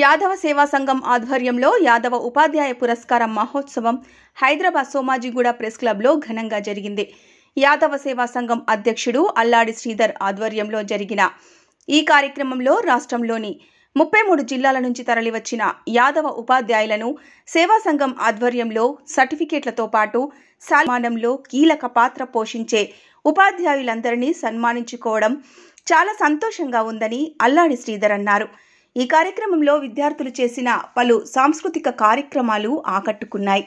యాదవ సేవా సంఘం ఆధ్వర్యంలో యాదవ ఉపాధ్యాయ పురస్కార మహోత్సవం హైదరాబాద్ సోమాజిగూడ ప్రెస్ క్లబ్లో ఘనంగా జరిగింది. యాదవ సేవా సంఘం అధ్యక్షుడు అల్లాడి శ్రీధర్ ఆధ్వర్యంలో జరిగిన ఈ కార్యక్రమంలో రాష్ట్రంలోని 33 జిల్లాల నుంచి తరలివచ్చిన యాదవ ఉపాధ్యాయులను సేవా సంఘం ఆధ్వర్యంలో సర్టిఫికేట్లతో పాటు సన్మానంలో కీలక పాత్ర పోషించే ఉపాధ్యాయులందరినీ సన్మానించుకోవడం చాలా సంతోషంగా ఉందని అల్లాడి శ్రీధర్ అన్నారు. ఈ కార్యక్రమంలో విద్యార్థులు చేసిన పలు సాంస్కృతిక కార్యక్రమాలు ఆకట్టుకున్నాయి.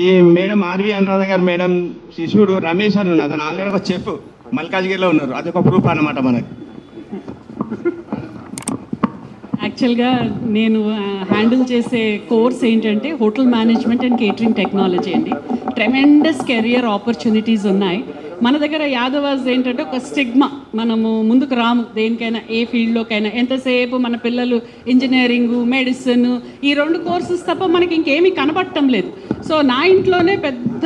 ఈ మేడం ఆర్వి అనురాధ గారు మేడం శిశువుడు రమేష్ అని ఉన్నారు. అతను ఆల్రెడీ ఒక చెఫ్ మల్కాజ్గిరిలో ఉన్నారు. అదొక ప్రూఫ్ అన్నమాట మనకి. యాక్చువల్గా నేను హ్యాండిల్ చేసే కోర్స్ ఏంటంటే hotel management and catering technology అండి. ట్రెమెండస్ కెరియర్ ఆపర్చునిటీస్ ఉన్నాయి. మన దగ్గర యాదవాస్ ఏంటంటే ఒక స్టిగ్మా, మనము ముందుకు రాము దేనికైనా, ఏ ఫీల్డ్లోకైనా. ఎంతసేపు మన పిల్లలు ఇంజనీరింగు, మెడిసిన్, ఈ 2 కోర్సెస్ తప్ప మనకి ఇంకేమీ కనపడటం లేదు. సో నా ఇంట్లోనే పెద్ద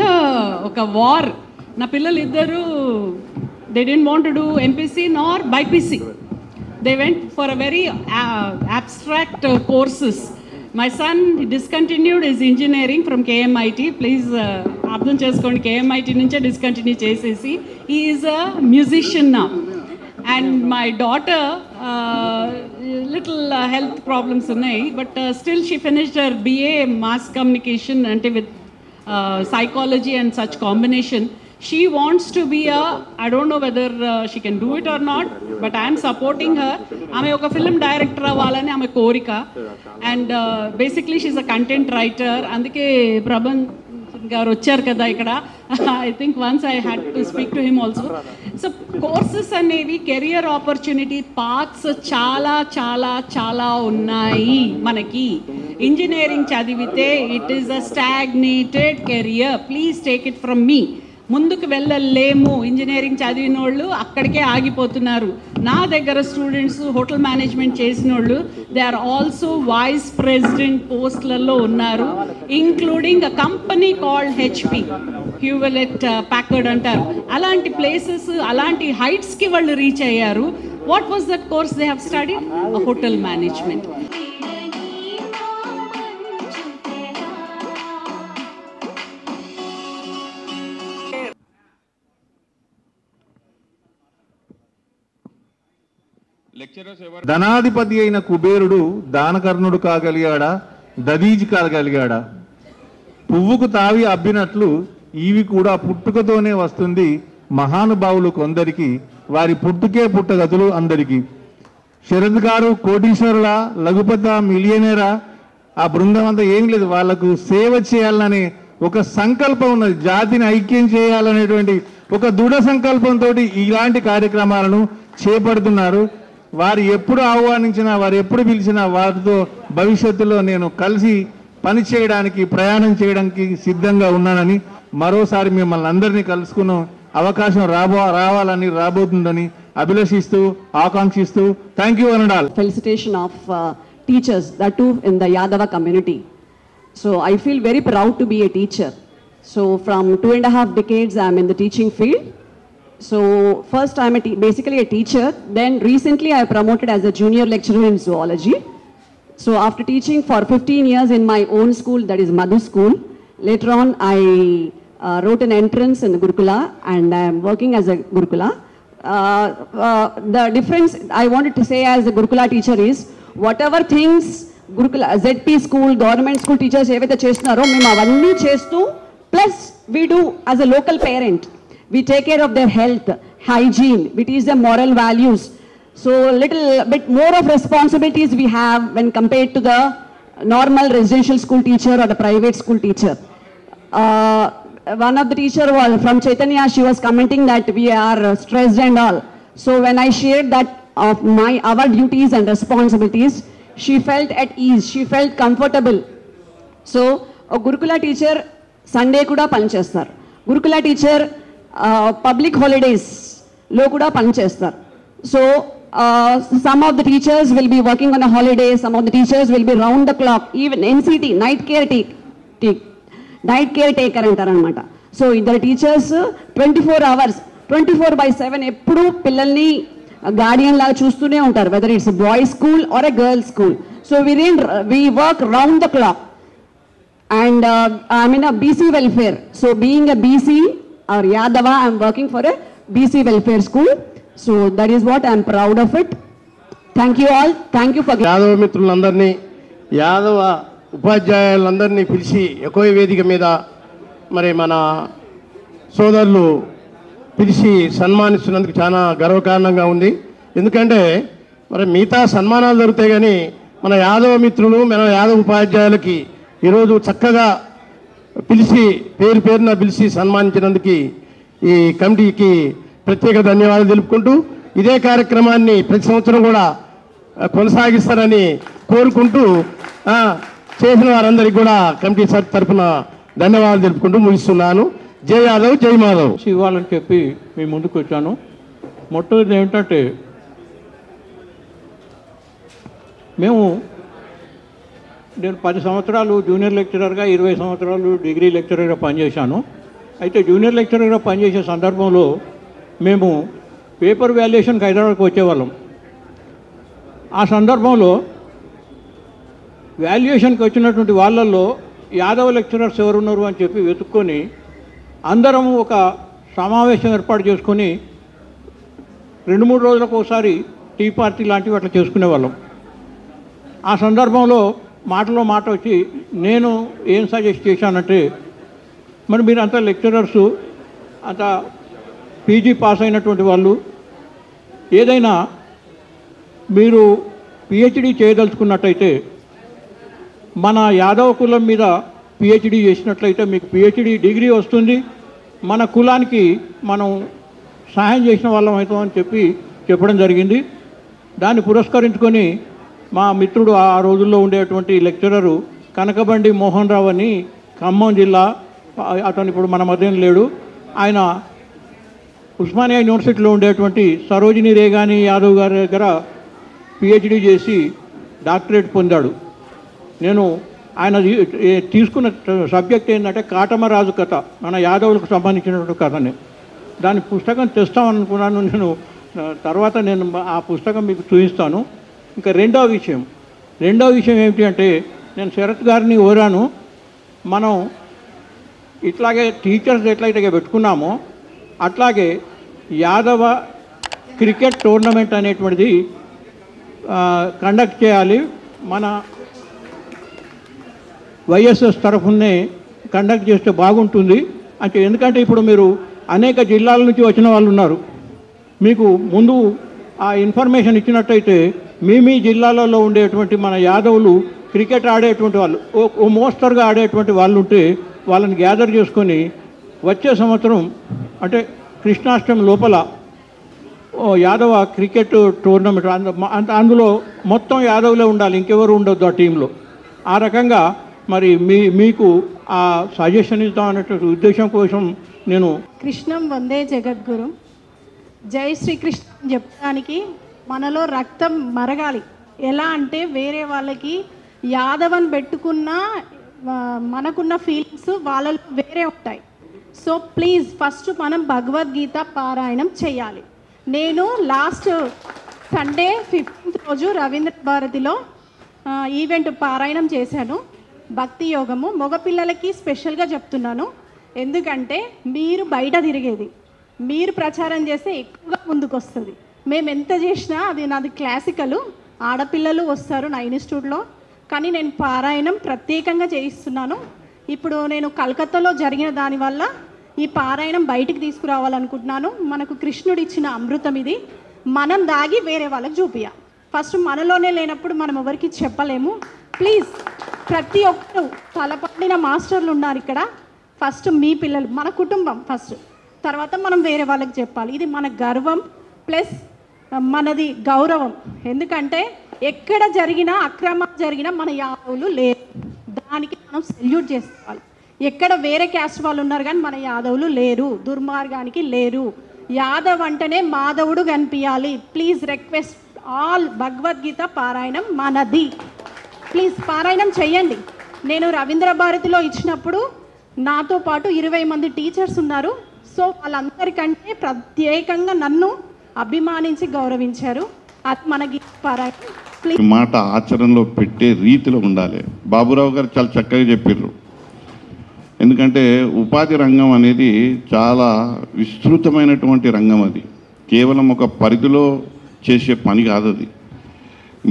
ఒక వార్. నా పిల్లలు ఇద్దరు they didn't want to do MPC nor BiPC. They went for a very abstract courses. My son discontinued his engineering from KMIT. Please అర్థం చేసుకోండి, KMIT నుంచే డిస్కంటిన్యూ చేసేసి he is a musician now. And my daughter little health problems ఉన్నాయి, but still she finished her BA mass communication అంటే with psychology and such combination. She wants to be a, I don't know whether she can do it or not, but I am supporting her. ఆమె ఒక film director అవ్వాలని ఆమె కోరిక. And basically she's a content writer. అందుకే ప్రభన్ గారు వచ్చారు కదా ఇక్కడ. I think once I had to speak to him also. So courses అనేవి, కెరియర్ ఆపర్చునిటీ పాత్స్ చాలా చాలా చాలా ఉన్నాయి మనకి. ఇంజనీరింగ్ చదివితే it is a stagnated career, please take it from me. ముందుకు వెళ్ళలేము. ఇంజనీరింగ్ చదివిన వాళ్ళు అక్కడికే ఆగిపోతున్నారు. నా దగ్గర స్టూడెంట్స్ హోటల్ మేనేజ్మెంట్ చేసిన వాళ్ళు they are also vice president పోస్ట్లలో ఉన్నారు, including a company called HP, Hewlett Packard అంటారు. అలాంటి ప్లేసెస్, అలాంటి హైట్స్కి వాళ్ళు రీచ్ అయ్యారు. What was that course they have studied? Hotel management. ధనాధిపతి అయిన కుబేరుడు దానకర్ణుడు కాగలిగాడా, దదీజి కాగలిగాడా? పువ్వుకు తావి అబ్బినట్లు ఈవి కూడా పుట్టుకతోనే వస్తుంది మహానుభావులు కొందరికి, వారి పుట్టుకే పుట్టగతులు అందరికీ. శరద్ గారు కోటీశ్వరులా, లఘుపత మిలియనేరా, ఆ బృందం అంతా ఏం లేదు. వాళ్లకు సేవ చేయాలనే ఒక సంకల్పం ఉన్నది, జాతిని ఐక్యం చేయాలనేటువంటి ఒక దృఢ సంకల్పంతో ఇలాంటి కార్యక్రమాలను చేపడుతున్నారు. వారు ఎప్పుడు ఆహ్వానించినా, వారు ఎప్పుడు పిలిచినా వారితో భవిష్యత్తులో నేను కలిసి పనిచేయడానికి, ప్రయాణం చేయడానికి సిద్ధంగా ఉన్నానని, మరోసారి మిమ్మల్ని అందరినీ కలుసుకున్న అవకాశం రావాలని, రాబోతుందని అభిలషిస్తూ, ఆకాంక్షిస్తూ థ్యాంక్ యూ అనడాల్. Felicitation of teachers, that too in the Yadava community. So I feel very proud to be a teacher. So from 2.5 decades I am in the teaching field. So first I am basically a teacher, then recently I promoted as a junior lecturer in zoology. So after teaching for 15 years in my own school, that is Madhu School, later on I wrote an entrance in the Gurukula and I am working as a Gurukula. The difference I wanted to say as a Gurukula teacher is, whatever things Gurukula, ZP school, government school teachers evaithe chestunaro, mem avanni chestu, plus we do as a local parent. We take care of their health, hygiene, we teach them moral values. So little bit more of responsibilities we have when compared to the normal residential school teacher or the private school teacher. One of the teacher was from Chaitanya, she was commenting that we are stressed and all. So when I shared that of our duties and responsibilities, she felt at ease, she felt comfortable. So a Gurukula teacher Sunday kuda panchestar, Gurukula teacher public హాలిడేస్లో కూడా పనిచేస్తారు. So some of the teachers will be working on a holiday, some of the teachers will be round the clock, even NCT, night care taker అంటారనమాట. So ఇద్దరు teachers 24 hours 24/7 ఎప్పుడు పిల్లల్ని guardian లాగా చూస్తూనే ఉంటారు, whether it's boys school or a girls school. So we work round the clock and I'm in a BC welfare. So being a BC or Yadava, I am working for a BC welfare school. So that is what I am proud of it. Thank you all. Thank you for Yadava మిత్రులందరినీ, యాదవ ఉపాధ్యాయులందరినీ పిలిచి ఎక్కువ వేదిక మీద మరి మన సోదరులు పిలిచి సన్మానిస్తున్నందుకు చాలా గర్వకారణంగా ఉంది. ఎందుకంటే మరి మిగతా సన్మానాలు జరుగుతాయి కానీ మన యాదవ మిత్రులు, మన యాదవ ఉపాధ్యాయులకి ఈరోజు చక్కగా పిలిచి పేరున పిలిచి సన్మానించినందుకు ఈ కమిటీకి ప్రత్యేక ధన్యవాదాలు తెలుపుకుంటూ, ఇదే కార్యక్రమాన్ని ప్రతి సంవత్సరం కూడా కొనసాగిస్తారని కోరుకుంటూ, చేసిన వారందరికీ కూడా కమిటీ తరఫున ధన్యవాదాలు తెలుపుకుంటూ ముగిస్తున్నాను. జై యాదవ్, జై మాధవ్. ఇవ్వాలని చెప్పి మీ ముందుకు వచ్చాను. మొట్టమొదటి ఏమిటంటే, నేను 10 సంవత్సరాలు జూనియర్ లెక్చరర్గా, 20 సంవత్సరాలు డిగ్రీ లెక్చరర్గా పనిచేశాను. అయితే జూనియర్ లెక్చరర్గా పనిచేసే సందర్భంలో మేము పేపర్ వాల్యుయేషన్కి హైదరాబాద్కి వచ్చేవాళ్ళం. ఆ సందర్భంలో వాల్యుయేషన్కి వచ్చినటువంటి వాళ్ళల్లో యాదవ లెక్చరర్స్ ఎవరున్నారు అని చెప్పి వెతుక్కొని అందరం ఒక సమావేశం ఏర్పాటు చేసుకొని 2-3 రోజులకు ఒకసారి టీ పార్టీ లాంటివి అట్లా చేసుకునేవాళ్ళం. ఆ సందర్భంలో మాటలో మాట వచ్చి నేను ఏం సజెస్ట్ చేశానంటే, మరి మీరంతా లెక్చరర్సు, అంత పీజీ పాస్ అయినటువంటి వాళ్ళు ఏదైనా మీరు పిహెచ్డి చేయదలుచుకున్నట్టయితే మన యాదవ కులం మీద పిహెచ్డి చేసినట్లయితే మీకు పిహెచ్డి డిగ్రీ వస్తుంది, మన కులానికి మనం సహాయం చేసిన వాళ్ళం అవుతామని చెప్పడం జరిగింది. దాన్ని పురస్కరించుకొని మా మిత్రుడు ఆ రోజుల్లో ఉండేటువంటి లెక్చరరు కనకబండి మోహన్ రావు అని ఖమ్మం జిల్లా, అతను ఇప్పుడు మన మధ్యన లేడు, ఆయన ఉస్మానియా యూనివర్సిటీలో ఉండేటువంటి సరోజిని రేగాని యాదవ్ గారి దగ్గర పిహెచ్డి చేసి డాక్టరేట్ పొందాడు. నేను ఆయన తీసుకున్న సబ్జెక్ట్ ఏంటంటే కాటమరాజు కథ, మన యాదవులకు సంబంధించినటువంటి కథని. దాని పుస్తకం తెస్తామనుకున్నాను నేను, తర్వాత నేను ఆ పుస్తకం మీకు చూపిస్తాను. ఇంకా రెండో విషయం ఏమిటి అంటే, నేను శరత్ గారిని కోరాను, మనం ఇట్లాగే టీచర్స్ ఎట్లయితే పెట్టుకున్నామో అట్లాగే యాదవ క్రికెట్ టోర్నమెంట్ అనేటువంటిది కండక్ట్ చేయాలి. మన వైఎస్ఎస్ తరఫునే కండక్ట్ చేస్తే బాగుంటుంది అంటే, ఎందుకంటే ఇప్పుడు మీరు అనేక జిల్లాల నుంచి వచ్చిన వాళ్ళు ఉన్నారు, మీకు ముందు ఆ ఇన్ఫర్మేషన్ ఇచ్చినట్టయితే మీ జిల్లాలలో ఉండేటువంటి మన యాదవులు క్రికెట్ ఆడేటువంటి వాళ్ళు, ఓ మోస్తరుగా ఆడేటువంటి వాళ్ళు ఉంటే వాళ్ళని గ్యాదర్ చేసుకొని వచ్చే సంవత్సరం అంటే కృష్ణాష్టమి లోపల యాదవ క్రికెట్ టోర్నమెంట్, అందులో మొత్తం యాదవులే ఉండాలి, ఇంకెవరు ఉండొద్దు ఆ టీంలో. ఆ రకంగా మరి మీకు ఆ సజెషన్ ఇద్దామనేటువంటి ఉద్దేశం కోసం నేను కృష్ణం వందే జగద్గురు, జై శ్రీకృష్ణ చెప్పడానికి మనలో రక్తం మరగాలి. ఎలా అంటే వేరే వాళ్ళకి యాదవన్ పెట్టుకున్న మనకున్న ఫీలింగ్స్ వాళ్ళలో వేరే ఉంటాయి. సో ప్లీజ్ ఫస్ట్ మనం భగవద్గీత పారాయణం చేయాలి. నేను లాస్ట్ సండే 15th రోజు రవీంద్ర భారతిలో ఈవెంట్ పారాయణం చేశాను, భక్తి యోగము. మగపిల్లలకి స్పెషల్గా చెప్తున్నాను, ఎందుకంటే మీరు బయట తిరిగేది, మీరు ప్రచారం చేస్తే ఎక్కువగా ముందుకు వస్తుంది. మేము ఎంత చేసినా అది నాది క్లాసికల్, ఆడపిల్లలు వస్తారు నా ఇన్స్టిట్యూట్లో, కానీ నేను పారాయణం ప్రత్యేకంగా చేయిస్తున్నాను. ఇప్పుడు నేను కలకత్తాలో జరిగిన దానివల్ల ఈ పారాయణం బయటికి తీసుకురావాలనుకుంటున్నాను. మనకు కృష్ణుడు ఇచ్చిన అమృతం ఇది, మనం దాగి వేరే వాళ్ళకి చూపియాలి. ఫస్ట్ మనలోనే లేనప్పుడు మనం ఎవరికి చెప్పలేము. ప్లీజ్ ప్రతి ఒక్కరు తలపడిన మాస్టర్లు ఉన్నారు ఇక్కడ. ఫస్ట్ మీ పిల్లలు, మన కుటుంబం ఫస్ట్, తర్వాత మనం వేరే వాళ్ళకి చెప్పాలి. ఇది మన గర్వం ప్లస్ మనది గౌరవం. ఎందుకంటే ఎక్కడ జరిగినా అక్రమం జరిగినా మన యాదవులు లేరు, దానికి మనం సెల్యూట్ చేసుకోవాలి. ఎక్కడ వేరే క్యాస్ట్ వాళ్ళు ఉన్నారు కానీ మన యాదవులు లేరు, దుర్మార్గానికి లేరు. యాదవ్ అంటేనే మాధవుడు కనిపించాలి. ప్లీజ్ రిక్వెస్ట్ ఆల్, భగవద్గీత పారాయణం మనది, ప్లీజ్ పారాయణం చెయ్యండి. నేను రవీంద్ర భారతిలో ఇచ్చినప్పుడు నాతో పాటు 20 మంది టీచర్స్ ఉన్నారు. సో వాళ్ళందరికంటే ప్రత్యేకంగా నన్ను అభిమానించి గౌరవించారు. అది మన గీత పారాయణం. ప్లీజ్ మాట ఆచరణలో పెట్టే రీతిలో ఉండాలి. బాబురావు గారు చాలా చక్కగా చెప్పారు. ఎందుకంటే ఉపాధి రంగం అనేది చాలా విస్తృతమైనటువంటి రంగం. అది కేవలం ఒక పరిధిలో చేసే పని కాదు. అది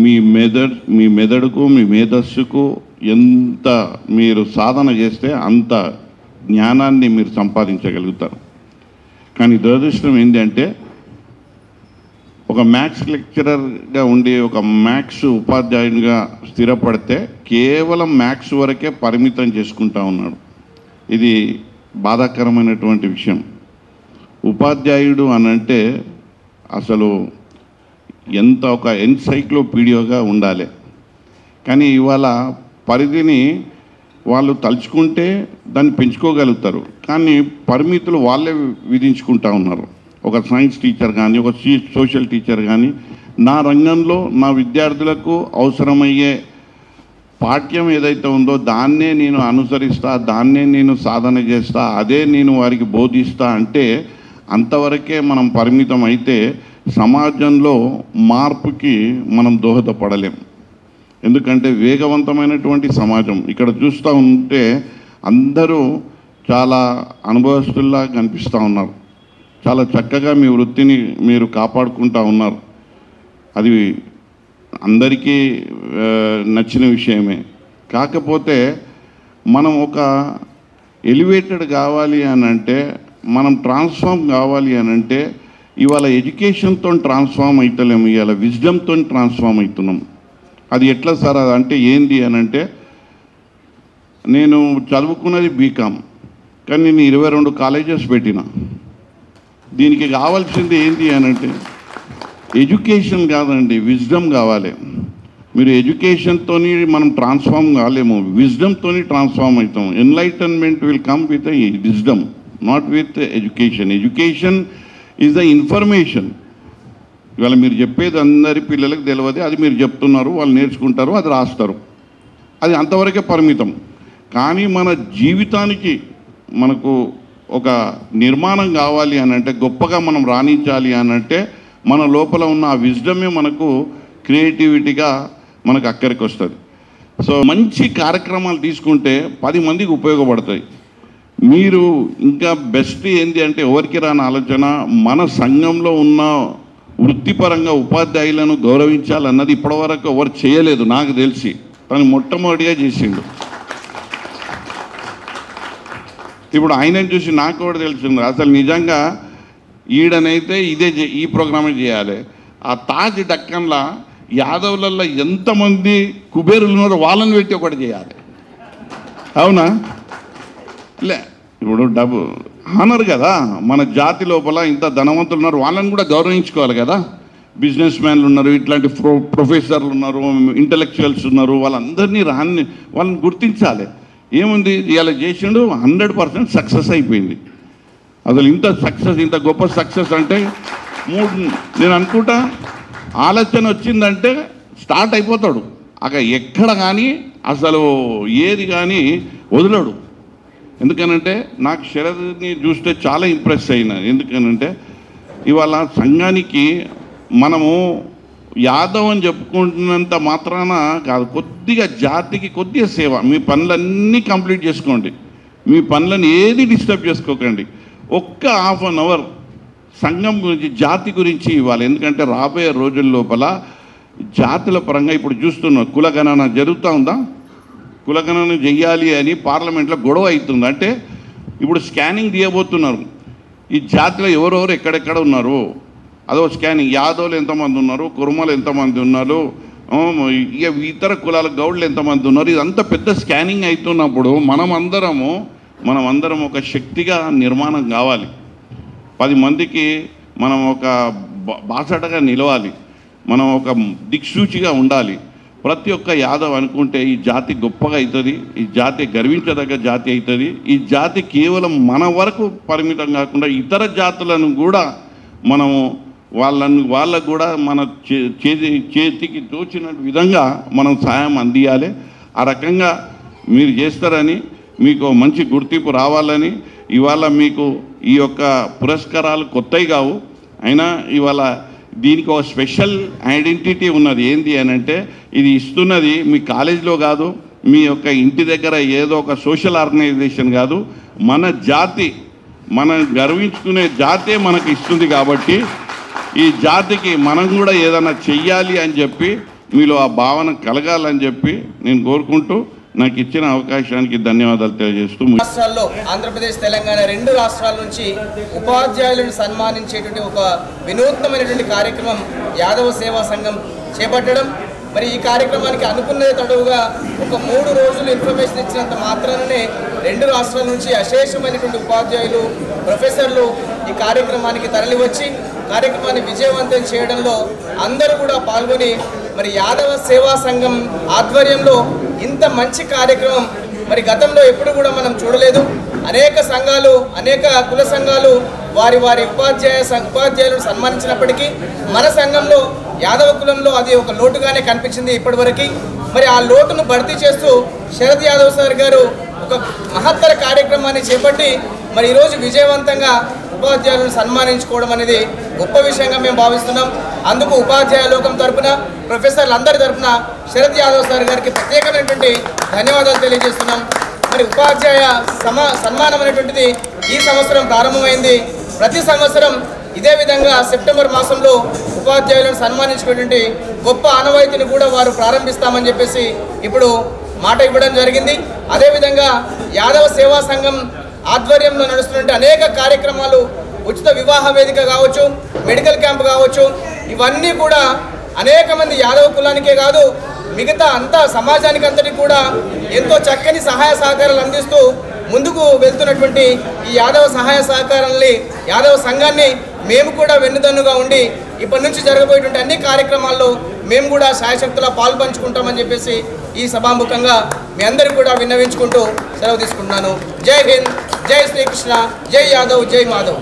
మీ మెదడుకు మీ మేధస్సుకు ఎంత మీరు సాధన చేస్తే అంత జ్ఞానాన్ని మీరు సంపాదించగలుగుతారు. కానీ దురదృష్టం ఏంటంటే ఒక మ్యాథ్స్ లెక్చరర్గా ఉండి ఒక మ్యాథ్స్ ఉపాధ్యాయునిగా స్థిరపడితే కేవలం మ్యాథ్స్ వరకే పరిమితం చేసుకుంటా ఉన్నాడు. ఇది బాధాకరమైనటువంటి విషయం. ఉపాధ్యాయుడు అనంటే అసలు ఎంత ఒక ఎన్సైక్లోపీడియాగా ఉండాలి. కానీ ఇవాళ పరిధిని వాళ్ళు తలుచుకుంటే దాన్ని పెంచుకోగలుగుతారు, కానీ పరిమితులు వాళ్ళే విధించుకుంటా ఉన్నారు. ఒక సైన్స్ టీచర్ కానీ ఒక సోషల్ టీచర్ కానీ నా రంగంలో నా విద్యార్థులకు అవసరమయ్యే పాఠ్యం ఏదైతే ఉందో దాన్నే నేను అనుసరిస్తా, దాన్నే నేను సాధన చేస్తా, అదే నేను వారికి బోధిస్తా అంటే అంతవరకే మనం పరిమితం అయితే సమాజంలో మార్పుకి మనం దోహదపడలేం. ఎందుకంటే వేగవంతమైనటువంటి సమాజం. ఇక్కడ చూస్తూ ఉంటే అందరూ చాలా అనుభవస్తుల్లా కనిపిస్తూ ఉన్నారు. చాలా చక్కగా మీ వృత్తిని మీరు కాపాడుకుంటూ ఉన్నారు. అది అందరికీ నచ్చిన విషయమే. కాకపోతే మనం ఒక ఎలివేటెడ్ కావాలి అని అంటే మనం ట్రాన్స్ఫార్మ్ కావాలి అని అంటే ఇవాళ ఎడ్యుకేషన్తో ట్రాన్స్ఫార్మ్ అవుతలేము, ఇవాళ విజ్డమ్తో ట్రాన్స్ఫార్మ్ అవుతున్నాం. అది ఎట్లా సార్ అది అంటే ఏంది అని అంటే, నేను చదువుకున్నది బీకామ్, కానీ నేను 22 కాలేజెస్ పెట్టిన. దీనికి కావాల్సింది ఏంటి అని అంటే ఎడ్యుకేషన్ కాదండి, విజ్డమ్ కావాలి. మీరు ఎడ్యుకేషన్తో మనం ట్రాన్స్ఫార్మ్ కాలేము, విజ్డమ్తో ట్రాన్స్ఫార్మ్ అవుతాం. Enlightenment will come with wisdom, not with education. Education is the information. ఇవాళ మీరు చెప్పేది అందరి పిల్లలకు తెలియదు, అది మీరు చెప్తున్నారు, వాళ్ళు నేర్చుకుంటారు, అది రాస్తారు, అది అంతవరకే పరిమితం. కానీ మన జీవితానికి మనకు ఒక నిర్మాణం కావాలి అని అంటే, గొప్పగా మనం రాణించాలి అని అంటే మన లోపల ఉన్న ఆ విజ్డమే మనకు క్రియేటివిటీగా మనకు అక్కడికి వస్తుంది. సో మంచి కార్యక్రమాలు తీసుకుంటే 10 మందికి ఉపయోగపడతాయి. మీరు ఇంకా బెస్ట్ ఏంటి అంటే, ఎవరికి రాని ఆలోచన, మన సంఘంలో ఉన్న వృత్తిపరంగా ఉపాధ్యాయులను గౌరవించాలన్నది ఇప్పటివరకు ఎవరు చేయలేదు నాకు తెలిసి. తను మొట్టమొదటిగా చేసిండు. ఇప్పుడు ఆయనను చూసి నాకు కూడా తెలిసింది, అసలు నిజంగా ఈడనైతే ఈ ప్రోగ్రామే చేయాలి. ఆ తాజ్ డక్కన్లా యాదవులలో ఎంతమంది కుబేరులు ఉన్నారో వాళ్ళని పెట్టి ఒకటి చేయాలి. అవునా? లే, ఇప్పుడు డబ్బు హానర్ కదా, మన జాతి లోపల ఇంత ధనవంతులు ఉన్నారు, వాళ్ళని కూడా గౌరవించుకోవాలి కదా. బిజినెస్ మ్యాన్లు ఉన్నారు, ఇట్లాంటి ప్రొఫెసర్లు ఉన్నారు, ఇంటలెక్చువల్స్ ఉన్నారు, వాళ్ళందరినీ వాళ్ళని గుర్తించాలి. ఏముంది ఇలా చేసిండు, 100% సక్సెస్ అయిపోయింది. అసలు ఇంత గొప్ప సక్సెస్ అంటే నేను అనుకుంటా ఆలోచన వచ్చిందంటే స్టార్ట్ అయిపోతాడు. అక్కడ ఎక్కడ కానీ అసలు ఏది కానీ వదలడు. ఎందుకనంటే నాకు శరద్ని చూస్తే చాలా ఇంప్రెస్ అయినా. ఎందుకనంటే ఇవాళ సంఘానికి మనము యాదవ్ అని చెప్పుకుంటున్నంత మాత్రాన కాదు, కొద్దిగా జాతికి కొద్దిగా సేవ. మీ పనులన్నీ కంప్లీట్ చేసుకోండి, మీ పనులను ఏది డిస్టర్బ్ చేసుకోకండి. ఒక్క ½ అన్ అవర్ సంఘం గురించి, జాతి గురించి ఇవ్వాలి. ఎందుకంటే రాబోయే రోజుల లోపల జాతుల పరంగా ఇప్పుడు చూస్తున్నాం, కులగణన జరుగుతూ ఉందా, కులగణన చెయ్యాలి అని పార్లమెంట్లో గొడవ అవుతుంది. అంటే ఇప్పుడు స్కానింగ్ తీయబోతున్నారు, ఈ జాతిలో ఎవరెవరు ఎక్కడెక్కడ ఉన్నారు, అదో స్కానింగ్. యాదవులు ఎంతమంది ఉన్నారు, కురుమలు ఎంతమంది ఉన్నారు, ఇక ఇతర కులాల గౌడ్లు ఎంతమంది ఉన్నారు, ఇదంతా పెద్ద స్కానింగ్ అవుతున్నప్పుడు మనమందరం ఒక శక్తిగా నిర్మాణం కావాలి. 10 మందికి మనం ఒక బాసటగా నిలవాలి, మనం ఒక దిక్సూచిగా ఉండాలి. ప్రతి ఒక్క యాదవ్ అనుకుంటే ఈ జాతి గొప్పగా అవుతుంది, ఈ జాతి గర్వించదగ్గ జాతి అవుతుంది. ఈ జాతి కేవలం మన వరకు పరిమితం కాకుండా ఇతర జాతులను కూడా మనము వాళ్ళకు కూడా మన చేతికి తోచిన విధంగా మనం సాయం అందియాలి. ఆ రకంగా మీరు చేస్తారని, మీకు మంచి గుర్తింపు రావాలని. ఇవాళ మీకు ఈ యొక్క పురస్కారాలు కొత్తవి కావు, అయినా ఇవాళ దీనికి ఒక స్పెషల్ ఐడెంటిటీ ఉన్నది. ఏంటి అని అంటే, ఇది ఇస్తున్నది మీ కాలేజీలో కాదు, మీ యొక్క ఇంటి దగ్గర ఏదో ఒక సోషల్ ఆర్గనైజేషన్ కాదు, మన జాతి, మనం గర్వించుకునే జాతే మనకు ఇస్తుంది. కాబట్టి ఈ జాతికి మనం కూడా ఏదైనా చెయ్యాలి అని చెప్పి మీలో ఆ భావన కలగాలని చెప్పి నేను కోరుకుంటూ నాకు ఇచ్చిన అవకాశానికి ధన్యవాదాలు తెలియజేస్తూ, రాష్ట్రాల్లో ఆంధ్రప్రదేశ్, తెలంగాణ 2 రాష్ట్రాల నుంచి ఉపాధ్యాయులను సన్మానించేటువంటి ఒక వినూత్నమైనటువంటి కార్యక్రమం యాదవ సేవా సంఘం చేపట్టడం. మరి ఈ కార్యక్రమానికి అనుకున్నదే తడువుగా ఒక 3 రోజులు ఇన్ఫర్మేషన్ ఇచ్చినంత మాత్రాననే 2 రాష్ట్రాల నుంచి అశేషమైనటువంటి ఉపాధ్యాయులు, ప్రొఫెసర్లు ఈ కార్యక్రమానికి తరలివచ్చి కార్యక్రమాన్ని విజయవంతం చేయడంలో అందరూ కూడా పాల్గొని, మరి యాదవ సేవా సంఘం ఆధ్వర్యంలో ఇంత మంచి కార్యక్రమం మరి గతంలో ఎప్పుడు కూడా మనం చూడలేదు. అనేక సంఘాలు, అనేక కుల సంఘాలు వారి ఉపాధ్యాయులను సన్మానించినప్పటికీ మన సంఘంలో యాదవ కులంలో అది ఒక లోటుగానే కనిపించింది ఇప్పటివరకు. మరి ఆ లోటును భర్తీ చేస్తూ శరద్ యాదవ్ సార్ గారు ఒక మహత్తర కార్యక్రమాన్ని చేపట్టి మరి ఈరోజు విజయవంతంగా ఉపాధ్యాయులను సన్మానించుకోవడం అనేది గొప్ప విషయంగా మేము భావిస్తున్నాం. అందుకు ఉపాధ్యాయ లోకం తరపున, ప్రొఫెసర్లు అందరి తరపున శరద్ యాదవ్ సార్ గారికి ప్రత్యేకమైనటువంటి ధన్యవాదాలు తెలియజేస్తున్నాం. మరి ఉపాధ్యాయ సన్మానం అనేటువంటిది ఈ సంవత్సరం ప్రారంభమైంది. ప్రతి సంవత్సరం ఇదే విధంగా సెప్టెంబర్ మాసంలో ఉపాధ్యాయులను సన్మానించుకునేటువంటి గొప్ప ఆనవాయితీని కూడా వారు ప్రారంభిస్తామని చెప్పేసి ఇప్పుడు మాట ఇవ్వడం జరిగింది. అదేవిధంగా యాదవ సేవా సంఘం ఆధ్వర్యంలో నడుస్తున్నటువంటి అనేక కార్యక్రమాలు, ఉచిత వివాహ వేదిక కావచ్చు, మెడికల్ క్యాంప్ కావచ్చు, ఇవన్నీ కూడా అనేక మంది యాదవ కులానికే కాదు మిగతా అంతా సమాజానికి అంతటి కూడా ఎంతో చక్కని సహాయ సహకారాలు అందిస్తూ ముందుకు వెళ్తున్నటువంటి ఈ యాదవ సహాయ సహకారాలని, యాదవ సంఘాన్ని మేము కూడా వెన్నుదన్నుగా ఉండి ఇప్పటి నుంచి జరగబోయేటువంటి అన్ని కార్యక్రమాల్లో మేము కూడా శాయశక్తులా పాల్పంచుకుంటామని చెప్పేసి ఈ సభాముఖంగా మీ అందరికీ కూడా విన్నవించుకుంటూ సెలవు తీసుకుంటున్నాను. జై హింద్, జై శ్రీకృష్ణ, జై యాదవ్, జై మాధవ్.